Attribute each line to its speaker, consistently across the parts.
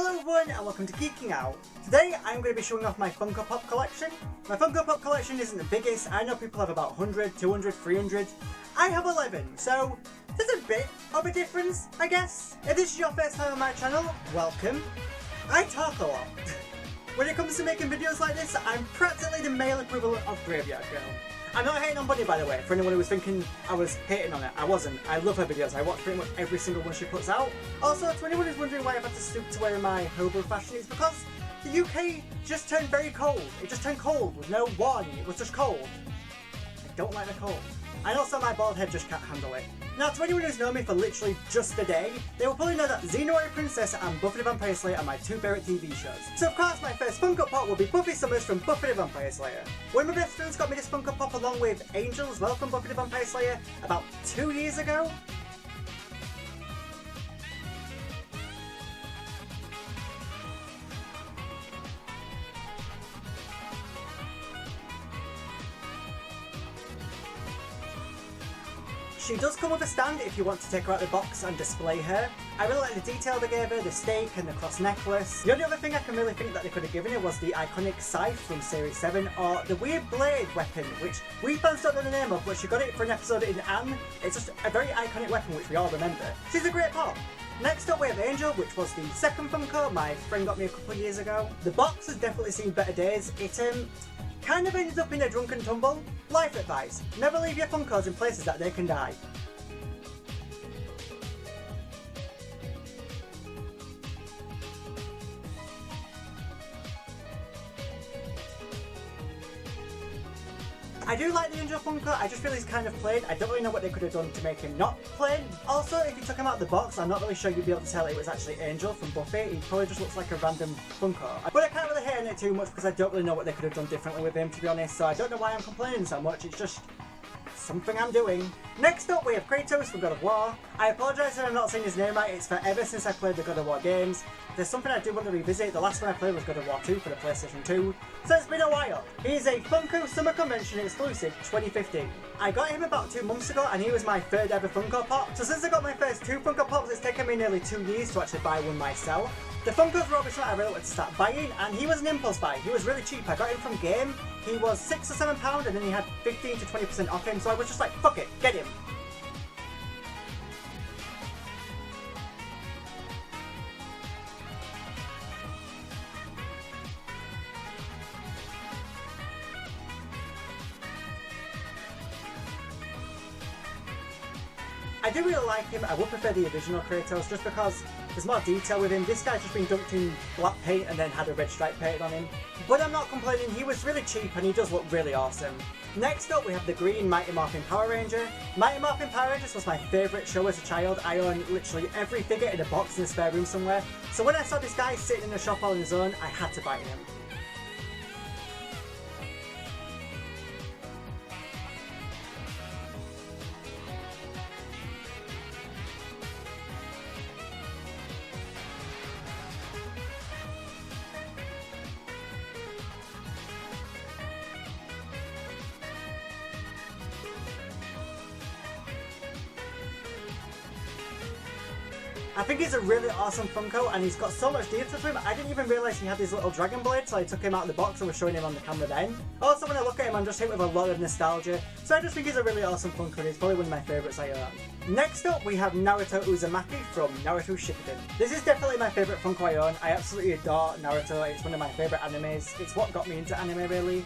Speaker 1: Hello everyone and welcome to Geeking Out. Today I'm going to be showing off my Funko Pop collection. My Funko Pop collection isn't the biggest. I know people have about 100, 200, 300. I have 11, so there's a bit of a difference, I guess. If this is your first time on my channel, welcome. I talk a lot. When it comes to making videos like this, I'm practically the male equivalent of Graveyard Girl. I'm not hating on Bunny, by the way, for anyone who was thinking I was hating on it. I wasn't. I love her videos. I watch pretty much every single one she puts out. Also, to anyone who's wondering why I've had to stoop to wearing my hobo fashion, it's because the UK just turned very cold. It just turned cold with no warning. It was just cold. I don't like the cold. And also my bald head just can't handle it. Now, to anyone who's known me for literally just a day, they will probably know that Xenowarrior Princess and Buffy the Vampire Slayer are my two favourite TV shows. So of course my first Funko Pop will be Buffy Summers from Buffy the Vampire Slayer. One of my best friends got me this Funko Pop along with Angel as well from Buffy the Vampire Slayer about 2 years ago. She does come with a stand if you want to take her out of the box and display her. I really like the detail they gave her, the stake and the cross necklace. The only other thing I can really think that they could have given her was the iconic scythe from series 7 or the weird blade weapon, which we fans don't know the name of, but she got it for an episode in Anne. It's just a very iconic weapon which we all remember. She's a great pop. Next up we have Angel, which was the second Funko my friend got me a couple of years ago. The box has definitely seen better days. It kind of ended up in a drunken tumble. Life advice: never leave your Funkos in places that they can die. I do like the Angel Funko, I just feel he's kind of plain. I don't really know what they could have done to make him not plain. Also, if you took him out of the box, I'm not really sure you'd be able to tell it was actually Angel from Buffy. He probably just looks like a random Funko. But I can't really hate on it too much because I don't really know what they could have done differently with him, to be honest. So I don't know why I'm complaining so much, it's just something I'm doing. Next up we have Kratos from God of War. I apologise if I'm not saying his name right, it's forever since I played the God of War games. There's something I do want to revisit. The last one I played was God of War 2 for the PlayStation 2, so it's been a while. He is a Funko Summer Convention exclusive 2015. I got him about 2 months ago and he was my third ever Funko Pop. So since I got my first 2 Funko Pops, it's taken me nearly 2 years to actually buy one myself. The Funkos were obviously what I really wanted to start buying, and he was an impulse buy. He was really cheap. I got him from Game. He was £6 or £7 and then he had 15 to 20% off him, so I was just like, fuck it, get him. I do really like him. I would prefer the original Kratos just because there's more detail with him. This guy's just been dunked in black paint and then had a red stripe painted on him. But I'm not complaining, he was really cheap and he does look really awesome. Next up we have the green Mighty Morphin Power Ranger. Mighty Morphin Power Rangers was my favourite show as a child. I own literally every figure in a box in a spare room somewhere. So when I saw this guy sitting in a shop all on his own, I had to buy him. I think he's a really awesome Funko and he's got so much detail to him. I didn't even realise he had his little dragon blade, so I took him out of the box and was showing him on the camera then. Also, when I look at him, I'm just hit with a lot of nostalgia. So I just think he's a really awesome Funko and he's probably one of my favourites I own. Next up, we have Naruto Uzumaki from Naruto Shippuden. This is definitely my favourite Funko I own. I absolutely adore Naruto. It's one of my favourite animes. It's what got me into anime, really.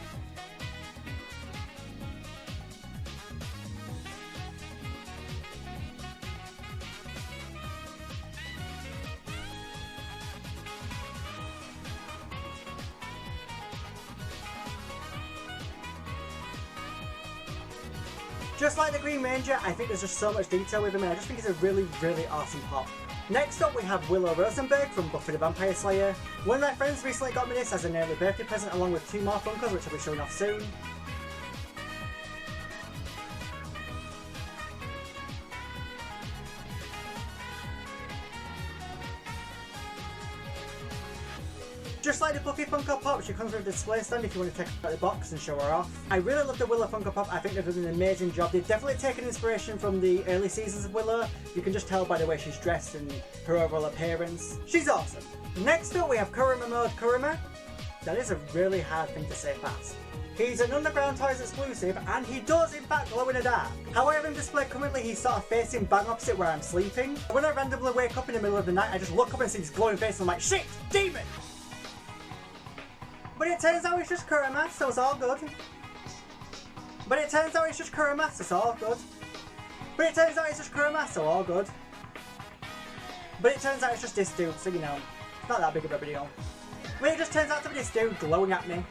Speaker 1: Just like the Green Ranger, I think there's just so much detail with him and I just think he's a really, really awesome pop. Next up we have Willow Rosenberg from Buffy the Vampire Slayer. One of my friends recently got me this as an early birthday present along with 2 more Funkos which I'll be showing off soon. Just like the Buffy Funko Pop, she comes with a display stand if you want to take her out of the box and show her off. I really love the Willow Funko Pop. I think they've done an amazing job. They've definitely taken inspiration from the early seasons of Willow. You can just tell by the way she's dressed and her overall appearance. She's awesome. Next up we have Kurama Mode Kurama. That is a really hard thing to say fast. He's an Underground Toys exclusive and he does in fact glow in the dark. How I have him displayed currently, he's sort of facing bang opposite where I'm sleeping. When I randomly wake up in the middle of the night, I just look up and see this glowing face and I'm like, shit, demon! But it turns out it's just Kurama, so it's all good. But it turns out it's just Kurama, so it's all good. But it turns out it's just Kurama, so all good. But it turns out it's just this dude, so you know, it's not that big of a deal. But it just turns out to be this dude glowing at me.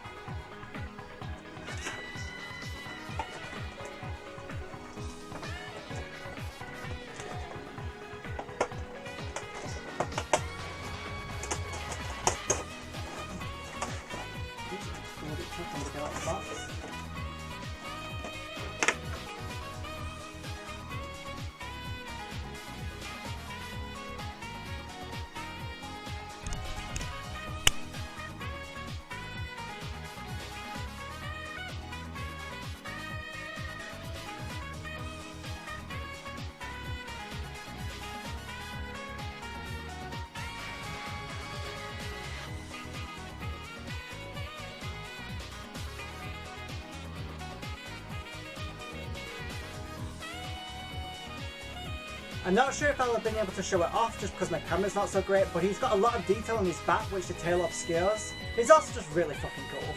Speaker 1: I'm not sure if I'll have been able to show it off just because my camera's not so great, but he's got a lot of detail on his back which the tail obscures. He's also just really fucking cool.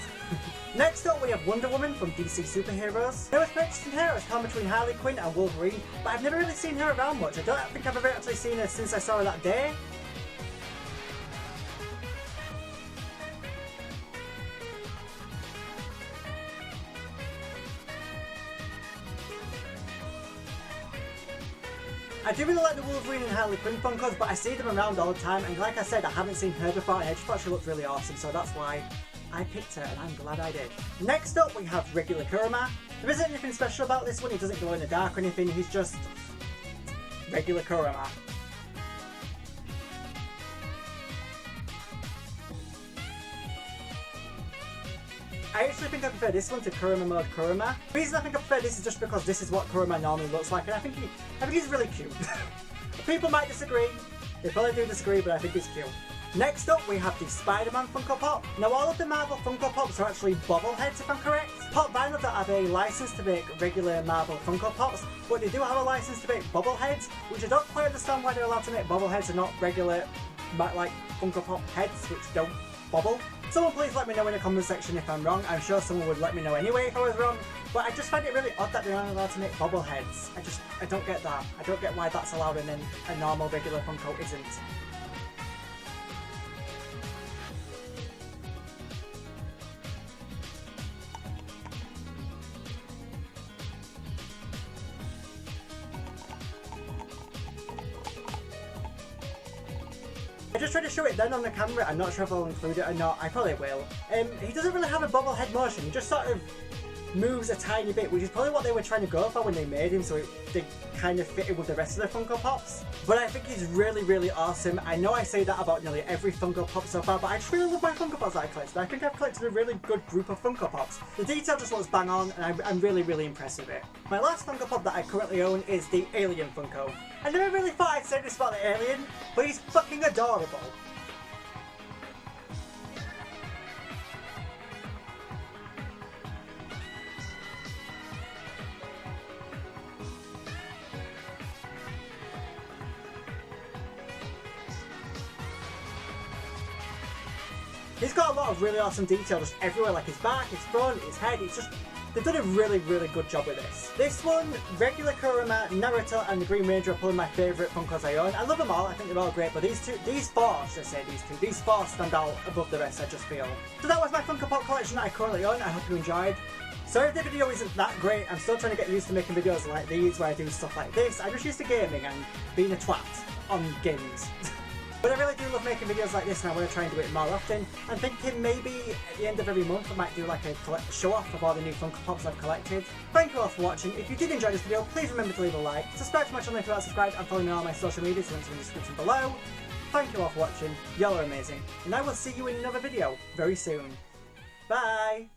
Speaker 1: Next up we have Wonder Woman from DC Superheroes. I was purchasing her as come between Harley Quinn and Wolverine, but I've never really seen her around much. I don't think I've ever actually seen her since I saw her that day. I do really like the Wolverine and Harley Quinn Funkos, but I see them around all the time, and like I said, I haven't seen her before, and I just thought she looked really awesome, so that's why I picked her, and I'm glad I did. Next up, we have regular Kurama. There isn't anything special about this one, he doesn't glow in the dark or anything, he's just regular Kurama. I actually think I prefer this one to Kurama Mode Kurama. The reason I think I prefer this is just because this is what Kurama normally looks like, and I think he's really cute. People might disagree, they probably do disagree, but I think he's cute. Next up we have the SpiderMan Funko Pop. Now all of the Marvel Funko Pops are actually bobbleheads if I'm correct. Pop vinyl that have a license to make regular Marvel Funko Pops, but they do have a license to make bobbleheads, which I don't quite understand why they're allowed to make bobbleheads and not regular like Funko Pop heads which don't bobble. Someone please let me know in the comment section if I'm wrong. I'm sure someone would let me know anyway if I was wrong, but I just find it really odd that they're not allowed to make bobbleheads. I don't get that. I don't get why that's allowed and then a normal regular Funko isn't. I just tried to show it then on the camera. I'm not sure if I'll include it or not. I probably will. He doesn't really have a bobblehead motion. He just sort of moves a tiny bit, which is probably what they were trying to go for when they made him, so they kind of fit in with the rest of the Funko Pops. But I think he's really, really awesome. I know I say that about nearly every Funko Pop so far, but I just really love my Funko Pops that I collected. I think I've collected a really good group of Funko Pops. The detail just looks bang on, and I'm really, really impressed with it. My last Funko Pop that I currently own is the Alien Funko. I never really thought I'd say this about the Alien, but he's fucking adorable. He's got a lot of really awesome detail just everywhere, like his back, his front, his head. It's just, they've done a really, really good job with this. This one, regular Kurama, Naruto, and the Green Ranger are probably my favourite Funkos I own. I love them all, I think they're all great, but these four stand out above the rest, I just feel. So that was my Funko Pop collection that I currently own. I hope you enjoyed. Sorry if the video isn't that great. I'm still trying to get used to making videos like these where I do stuff like this. I'm just used to gaming and being a twat on games. But I really do love making videos like this, and I want to try and do it more often. I'm thinking maybe at the end of every month I might do like a show off of all the new Funko Pops I've collected. Thank you all for watching. If you did enjoy this video, please remember to leave a like, subscribe to my channel if you're not subscribed, and follow me on all my social media, links in the description below. thank you all for watching, y'all are amazing, and I will see you in another video very soon. Bye!